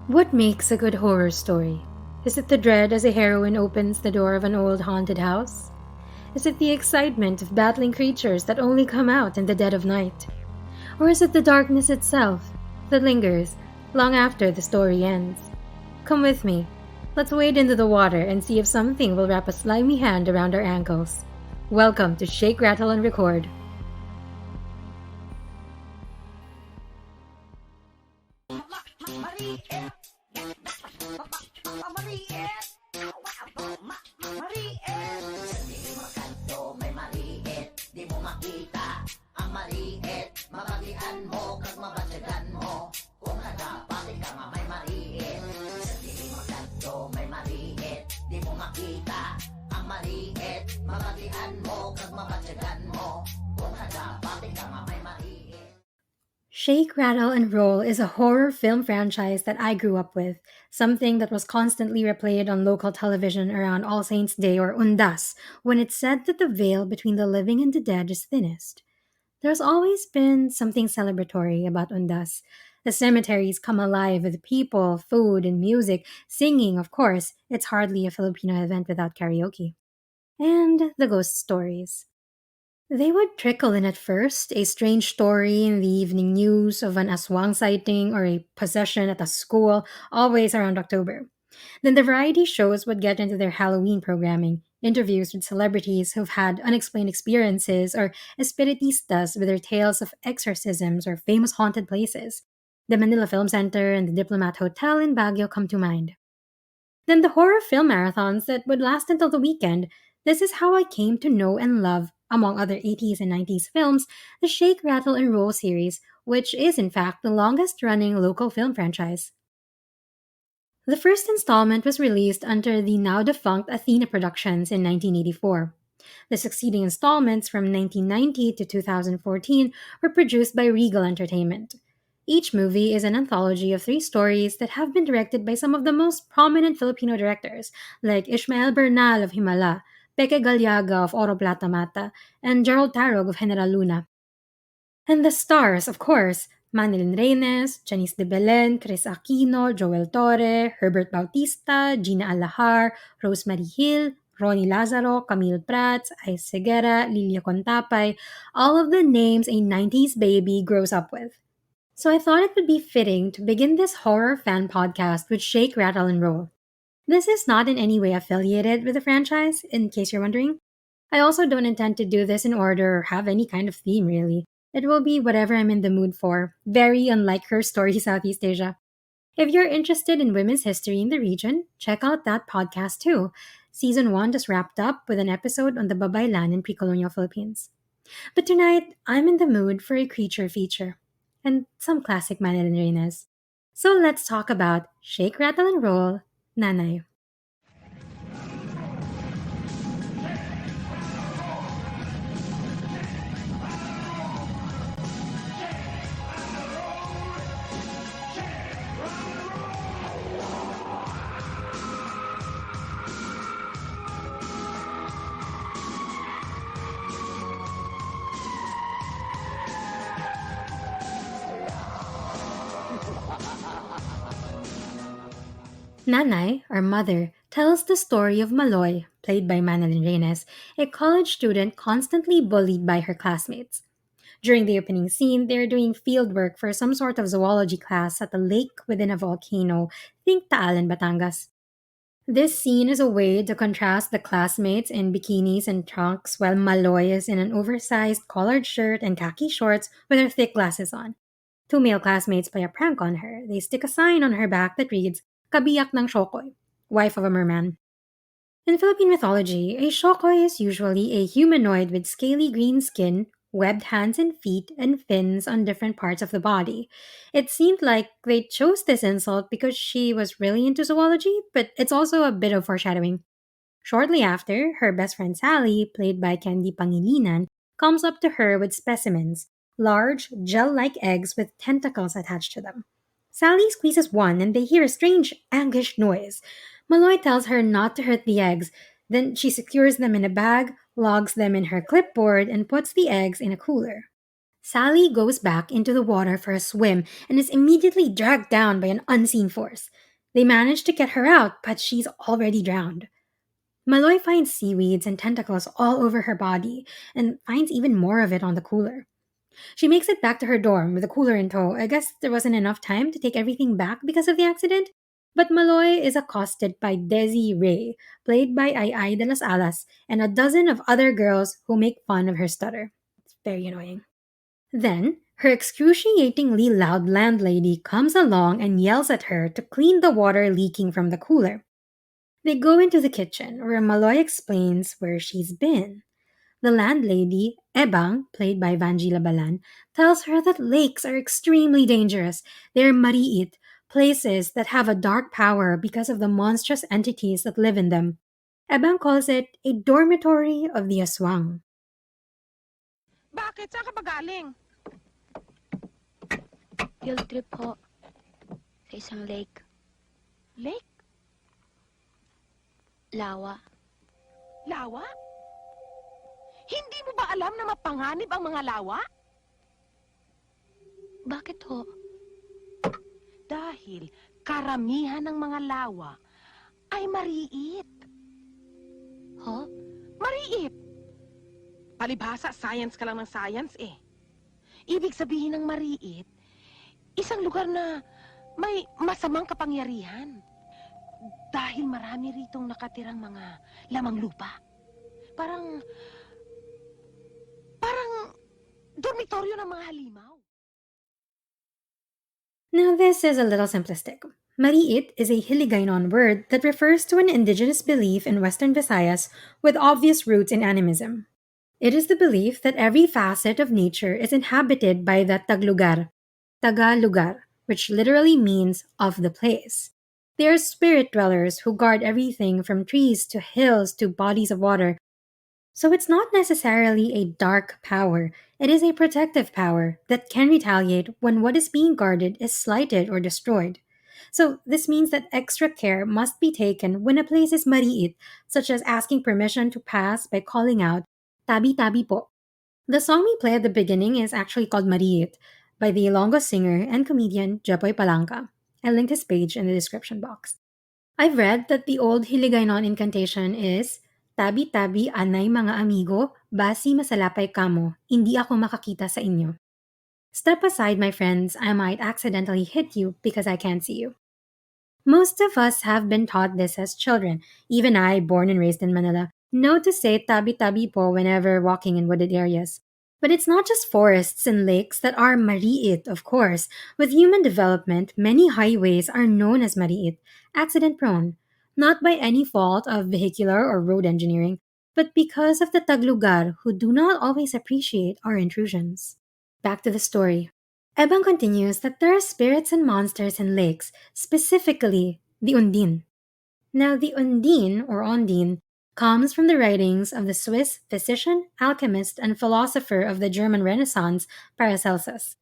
What makes a good horror story? Is it the dread as a heroine opens the door of an old haunted house? Is it the excitement of battling creatures that only come out in the dead of night? Or is it the darkness itself that lingers long after the story ends? Come with me. Let's wade into the water and see if something will wrap a slimy hand around our ankles. Welcome to Shake, Rattle, and Record. Shake, Rattle, and Roll is a horror film franchise that I grew up with, something that was constantly replayed on local television around All Saints' Day or Undas, when it's said that the veil between the living and the dead is thinnest. There's always been something celebratory about Undas. The cemeteries come alive with people, food, and music, singing, of course. It's hardly a Filipino event without karaoke. And the ghost stories. They would trickle in at first, a strange story in the evening news of an aswang sighting or a possession at a school, always around October. Then the variety shows would get into their Halloween programming, interviews with celebrities who've had unexplained experiences, or espiritistas with their tales of exorcisms or famous haunted places. The Manila Film Center and the Diplomat Hotel in Baguio come to mind. Then the horror film marathons that would last until the weekend. This is how I came to know and love, among other 80s and 90s films, the Shake, Rattle, and Roll series, which is in fact the longest running local film franchise. The first installment was released under the now defunct Athena Productions in 1984. The succeeding installments from 1990 to 2014 were produced by Regal Entertainment. Each movie is an anthology of three stories that have been directed by some of the most prominent Filipino directors, like Ishmael Bernal of Himala, Peke Galiaga of Oro Plata Mata, and Gerald Tarog of General Luna. And the stars, of course, Manilyn Reynes, Janice de Belen, Chris Aquino, Joel Torre, Herbert Bautista, Gina Alahar, Rosemary Hill, Ronnie Lazaro, Camille Prats, Ice Segura, Lilia Contapay, all of the names a 90s baby grows up with. So I thought it would be fitting to begin this horror fan podcast with Shake, Rattle, and Roll. This is not in any way affiliated with the franchise, in case you're wondering. I also don't intend to do this in order or have any kind of theme, really. It will be whatever I'm in the mood for, very unlike her story Southeast Asia. If you're interested in women's history in the region, check out that podcast too. Season 1 just wrapped up with an episode on the Babaylan in pre-colonial Philippines. But tonight, I'm in the mood for a creature feature and some classic Manilyn Reynes. So let's talk about Shake, Rattle, and Roll, Nanay. Nanay, our mother, tells the story of Maloy, played by Manilyn Reynes, a college student constantly bullied by her classmates. During the opening scene, they're doing field work for some sort of zoology class at a lake within a volcano, think Taal in Batangas. This scene is a way to contrast the classmates in bikinis and trunks while Maloy is in an oversized collared shirt and khaki shorts with her thick glasses on. Two male classmates play a prank on her. They stick a sign on her back that reads, Kabiyak ng Shokoy, wife of a merman. In Philippine mythology, a shokoy is usually a humanoid with scaly green skin, webbed hands and feet, and fins on different parts of the body. It seemed like they chose this insult because she was really into zoology, but it's also a bit of foreshadowing. Shortly after, her best friend Sally, played by Candy Pangilinan, comes up to her with specimens, large, gel like eggs with tentacles attached to them. Sally squeezes one and they hear a strange, anguished noise. Maloy tells her not to hurt the eggs. Then she secures them in a bag, logs them in her clipboard, and puts the eggs in a cooler. Sally goes back into the water for a swim and is immediately dragged down by an unseen force. They manage to get her out, but she's already drowned. Maloy finds seaweeds and tentacles all over her body and finds even more of it on the cooler. She makes it back to her dorm with the cooler in tow. I guess there wasn't enough time to take everything back because of the accident. But Maloy is accosted by Desi Ray, played by Ay de las Alas, and a dozen of other girls who make fun of her stutter. It's very annoying. Then, her excruciatingly loud landlady comes along and yells at her to clean the water leaking from the cooler. They go into the kitchen, where Maloy explains where she's been. The landlady, Ebang, played by Vanjila Balan, tells her that lakes are extremely dangerous. They're mariit, places that have a dark power because of the monstrous entities that live in them. Ebang calls it a dormitory of the aswang. Bakit? Saan ka ba galing? Field trip ho. Sa isang lake. Lake? Lawa. Lawa? Hindi mo ba alam na mapanganib ang mga lawa? Bakit ho? Dahil karamihan ng mga lawa ay mariit. Ho? Mariit! Palibhasa, science ka lang ng science eh. Ibig sabihin ng mariit, isang lugar na may masamang kapangyarihan. Dahil marami ritong nakatirang mga lamang lupa. Parang dormitoryo ng mga halimaw. Now, this is a little simplistic. Mariit is a Hiligaynon word that refers to an indigenous belief in Western Visayas with obvious roots in animism. It is the belief that every facet of nature is inhabited by the taglugar, taga-lugar, which literally means of the place. They are spirit dwellers who guard everything from trees to hills to bodies of water. So it's not necessarily a dark power, it is a protective power that can retaliate when what is being guarded is slighted or destroyed. So this means that extra care must be taken when a place is mariit, such as asking permission to pass by calling out, tabi tabi po. The song we play at the beginning is actually called Mariit by the Ilonggo singer and comedian Jepoy Palanca. I linked his page in the description box. I've read that the old Hiligaynon incantation is tabi-tabi anay mga amigo, basi masalapay kamo, hindi ako makakita sa inyo. Step aside, my friends, I might accidentally hit you because I can't see you. Most of us have been taught this as children. Even I, born and raised in Manila, know to say tabi-tabi po whenever walking in wooded areas. But it's not just forests and lakes that are mariit, of course. With human development, many highways are known as mariit, accident-prone. Not by any fault of vehicular or road engineering, but because of the taglugar who do not always appreciate our intrusions. Back to the story. Ebang continues that there are spirits and monsters in lakes, specifically the undin. Now, the undin, or ondine, comes from the writings of the Swiss physician, alchemist, and philosopher of the German Renaissance, Paracelsus.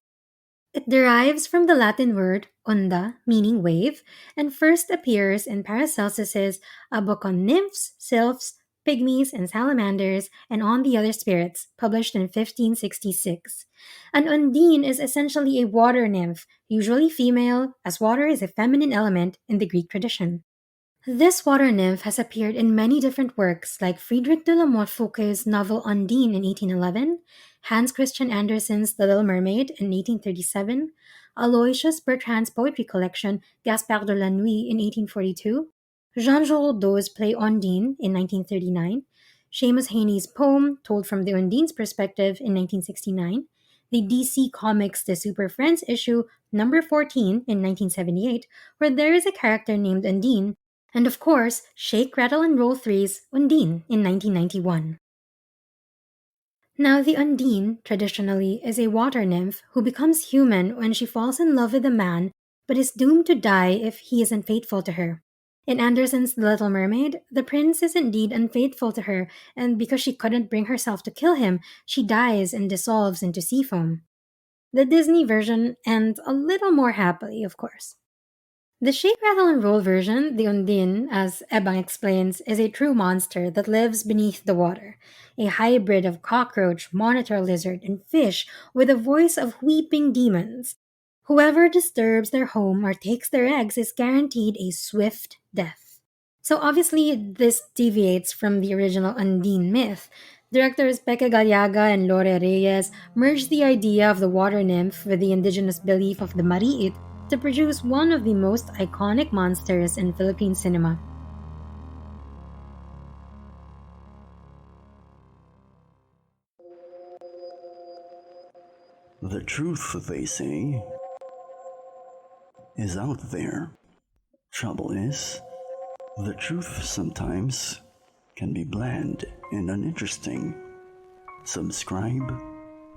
It derives from the Latin word onda, meaning wave, and first appears in Paracelsus's A Book on Nymphs, Sylphs, Pygmies, and Salamanders, and on the Other Spirits, published in 1566. An undine is essentially a water nymph, usually female, as water is a feminine element in the Greek tradition. This water nymph has appeared in many different works like Friedrich de la Motte Fouquet's novel Undine in 1811, Hans Christian Andersen's The Little Mermaid in 1837, Aloysius Bertrand's poetry collection Gaspard de la Nuit in 1842, Jean Giraudo's play Undine in 1939, Seamus Heaney's poem told from the Undine's perspective in 1969, the DC Comics The Super Friends issue number 14 in 1978, where there is a character named Undine, and of course, Shake, Rattle, and Roll Three's Undine in 1991. Now, the Undine, traditionally, is a water nymph who becomes human when she falls in love with a man but is doomed to die if he is unfaithful to her. In Andersen's The Little Mermaid, the prince is indeed unfaithful to her, and because she couldn't bring herself to kill him, she dies and dissolves into sea foam. The Disney version ends a little more happily, of course. The Shake, Rattle, and Roll version, the Undin, as Ebang explains, is a true monster that lives beneath the water. A hybrid of cockroach, monitor lizard, and fish with a voice of weeping demons. Whoever disturbs their home or takes their eggs is guaranteed a swift death. So obviously, this deviates from the original Undine myth. Directors Peke Gallaga and Lore Reyes merged the idea of the water nymph with the indigenous belief of the mariit to produce one of the most iconic monsters in Philippine cinema. The truth, they say, is out there. Trouble is, the truth sometimes can be bland and uninteresting. Subscribe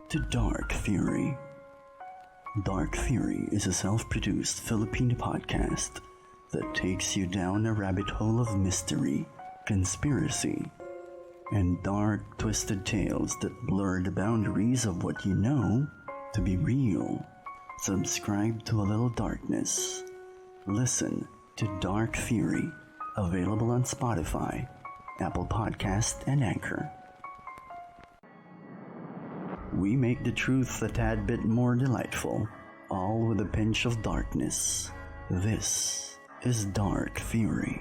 to Dark Theory. Dark Theory is a self-produced Filipino podcast that takes you down a rabbit hole of mystery, conspiracy, and dark, twisted tales that blur the boundaries of what you know to be real. Subscribe to a little darkness. Listen to Dark Theory, available on Spotify, Apple Podcast, and Anchor. We make the truth a tad bit more delightful, all with a pinch of darkness. This is Dark Theory.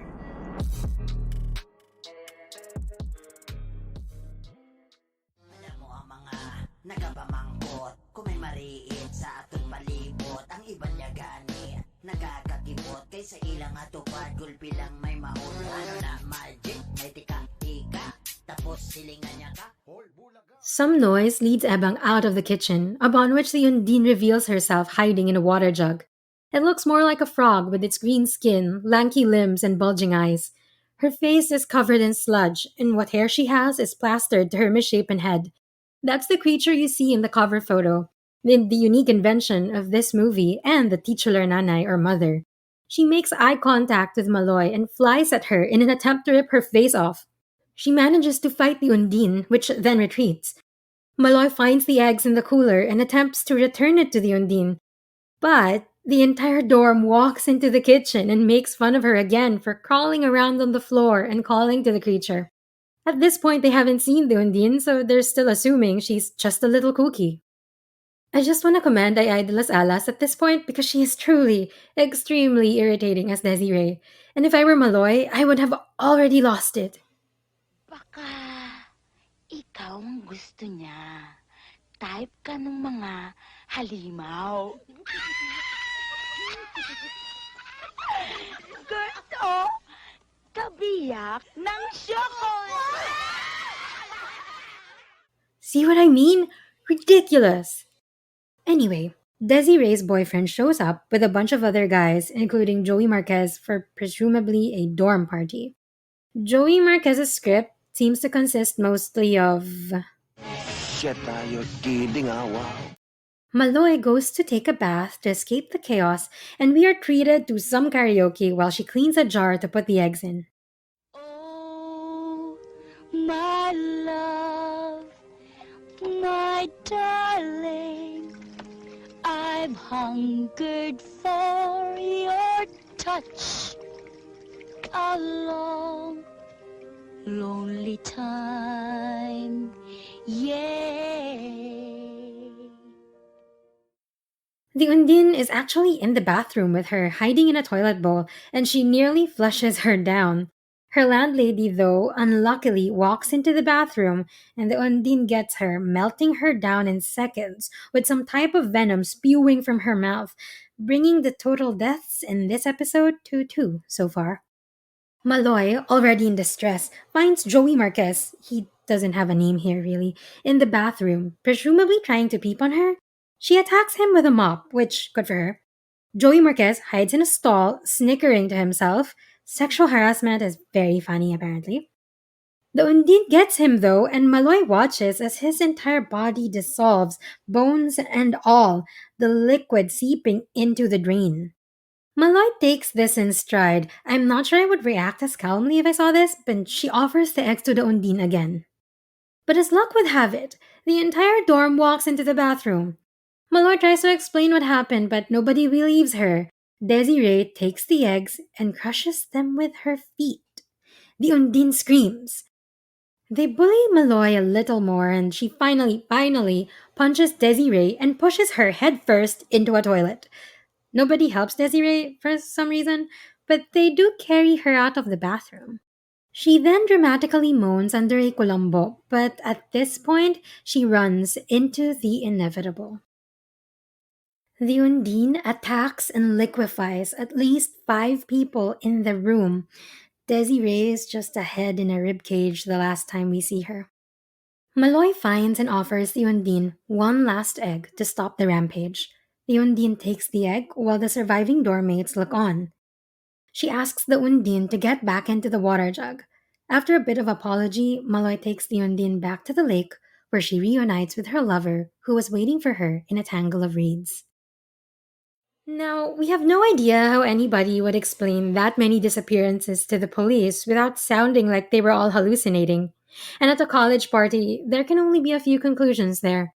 Alam mo ang mga nagapamangkot, kung may mariit sa atong palibot, ang iba niya gani, nagkakakibot, kaysa ilang atupad, gulpi lang may maon, ano na magic, may tika-tika, tapos silingan niya ka. Some noise leads Ebang out of the kitchen, upon which the Undine reveals herself hiding in a water jug. It looks more like a frog with its green skin, lanky limbs, and bulging eyes. Her face is covered in sludge, and what hair she has is plastered to her misshapen head. That's the creature you see in the cover photo, the unique invention of this movie and the titular Nanay or mother. She makes eye contact with Maloy and flies at her in an attempt to rip her face off. She manages to fight the Undine, which then retreats. Maloy finds the eggs in the cooler and attempts to return it to the Undine. But the entire dorm walks into the kitchen and makes fun of her again for crawling around on the floor and calling to the creature. At this point, they haven't seen the Undine, so they're still assuming she's just a little kooky. I just want to commend Ay de las Alas at this point because she is truly extremely irritating as Desiree. And if I were Maloy, I would have already lost it. Baka ikaw ang gusto niya. Type ka ng mga halimaw. Gusto kabiyak ng chocolate. See what I mean? Ridiculous! Anyway, Desiree's boyfriend shows up with a bunch of other guys, including Joey Marquez, for presumably a dorm party. Joey Marquez's script seems to consist mostly of Siya tayo, kidding wow. Maloy goes to take a bath to escape the chaos, and we are treated to some karaoke while she cleans a jar to put the eggs in. Oh, my love, my darling, I've hungered for your touch a long, lonely time, yeah. The Undine is actually in the bathroom with her, hiding in a toilet bowl, and she nearly flushes her down. Her landlady, though, unluckily walks into the bathroom, and the Undine gets her, melting her down in seconds, with some type of venom spewing from her mouth, bringing the total deaths in this episode to 2 so far. Maloy, already in distress, finds Joey Marquez, he doesn't have a name here really, in the bathroom, presumably trying to peep on her. She attacks him with a mop, which, good for her. Joey Marquez hides in a stall, snickering to himself. Sexual harassment is very funny, apparently. The Undine gets him, though, and Maloy watches as his entire body dissolves, bones and all, the liquid seeping into the drain. Maloy takes this in stride. I'm not sure I would react as calmly if I saw this, but she offers the eggs to the Undine again. But as luck would have it, the entire dorm walks into the bathroom. Maloy tries to explain what happened, but nobody believes her. Desiree takes the eggs and crushes them with her feet. The Undine screams. They bully Maloy a little more, and she finally punches Desiree and pushes her headfirst into a toilet. Nobody helps Desiree for some reason, but they do carry her out of the bathroom. She then dramatically moans under a colombo, but at this point, she runs into the inevitable. The Undine attacks and liquefies at least 5 people in the room. Desiree is just a head in a ribcage the last time we see her. Maloy finds and offers the Undine one last egg to stop the rampage. The Undine takes the egg while the surviving dormmates look on. She asks the Undine to get back into the water jug. After a bit of apology, Maloy takes the Undine back to the lake where she reunites with her lover who was waiting for her in a tangle of reeds. Now, we have no idea how anybody would explain that many disappearances to the police without sounding like they were all hallucinating. And at a college party, there can only be a few conclusions there.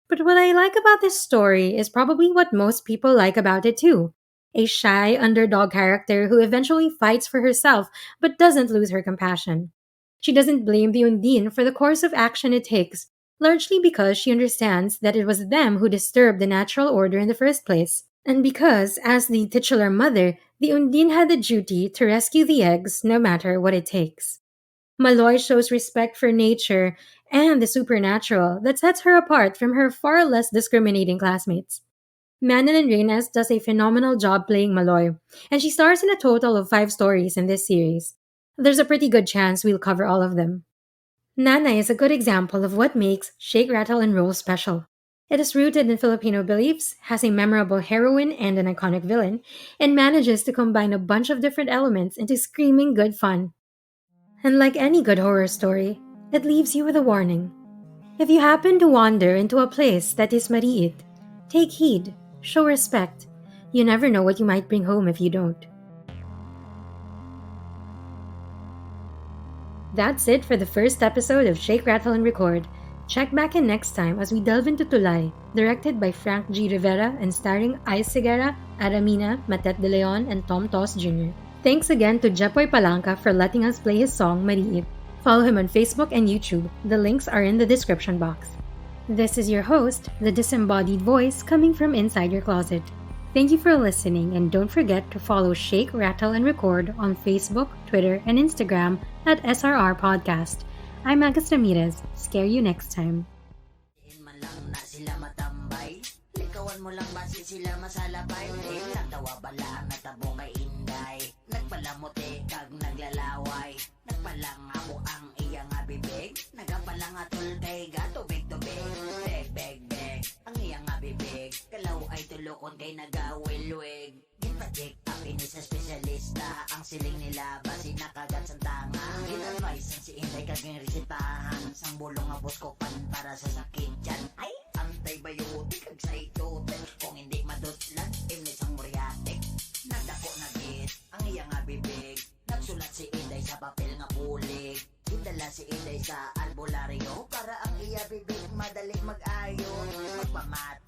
But what I like about this story is probably what most people like about it too. A shy underdog character who eventually fights for herself but doesn't lose her compassion. She doesn't blame the Undine for the course of action it takes, largely because she understands that it was them who disturbed the natural order in the first place. And because, as the titular mother, the Undine had the duty to rescue the eggs no matter what it takes. Maloy shows respect for nature and the supernatural that sets her apart from her far less discriminating classmates. Manilyn Reynes does a phenomenal job playing Maloy, and she stars in a total of 5 stories in this series. There's a pretty good chance we'll cover all of them. Nanay is a good example of what makes Shake, Rattle, and Roll special. It is rooted in Filipino beliefs, has a memorable heroine and an iconic villain, and manages to combine a bunch of different elements into screaming good fun. And like any good horror story, it leaves you with a warning. If you happen to wander into a place that is mariit, take heed, show respect. You never know what you might bring home if you don't. That's it for the first episode of Shake, Rattle, and Record. Check back in next time as we delve into Tulay, directed by Frank G. Rivera and starring Ice Segura, Aramina, Matet de Leon, and Tom Toss Jr. Thanks again to Jepoy Palanca for letting us play his song Mariit. Follow him on Facebook and YouTube. The links are in the description box. This is your host, the disembodied voice coming from inside your closet. Thank you for listening, and don't forget to follow Shake, Rattle, and Record on Facebook, Twitter, and Instagram at SRR Podcast. I'm Agus Ramirez. Scare you next time. Man lang na sila matambay, likawan mo lang base sila masalabay. Lang tawa bala ang natabo kay Inday, nagpalamote kag naglalaway, nagpalang amo ang iyang abibig, nagapalang atol kay gatubig-tubig. Beg, ang iyang abibig, kalaw ay tulokon kay nagawilwig. Gipatik apin sa espesyalista, ang siling nila basi nakagat sa tanga. Gin-advise ang si Inday kaging resetahan, sang bulong nga buskopan para sa sakit dyan. Ay, antibiotic ag saitote, kung hindi madutlan, imnis ang muriatic. Nagdako na git, ang iyang abibig, nagsulat si Inday sa papel nga pulig. Gindala si Inday sa albularyo, para ang iya bibig madaling mag-ayo. Magpamat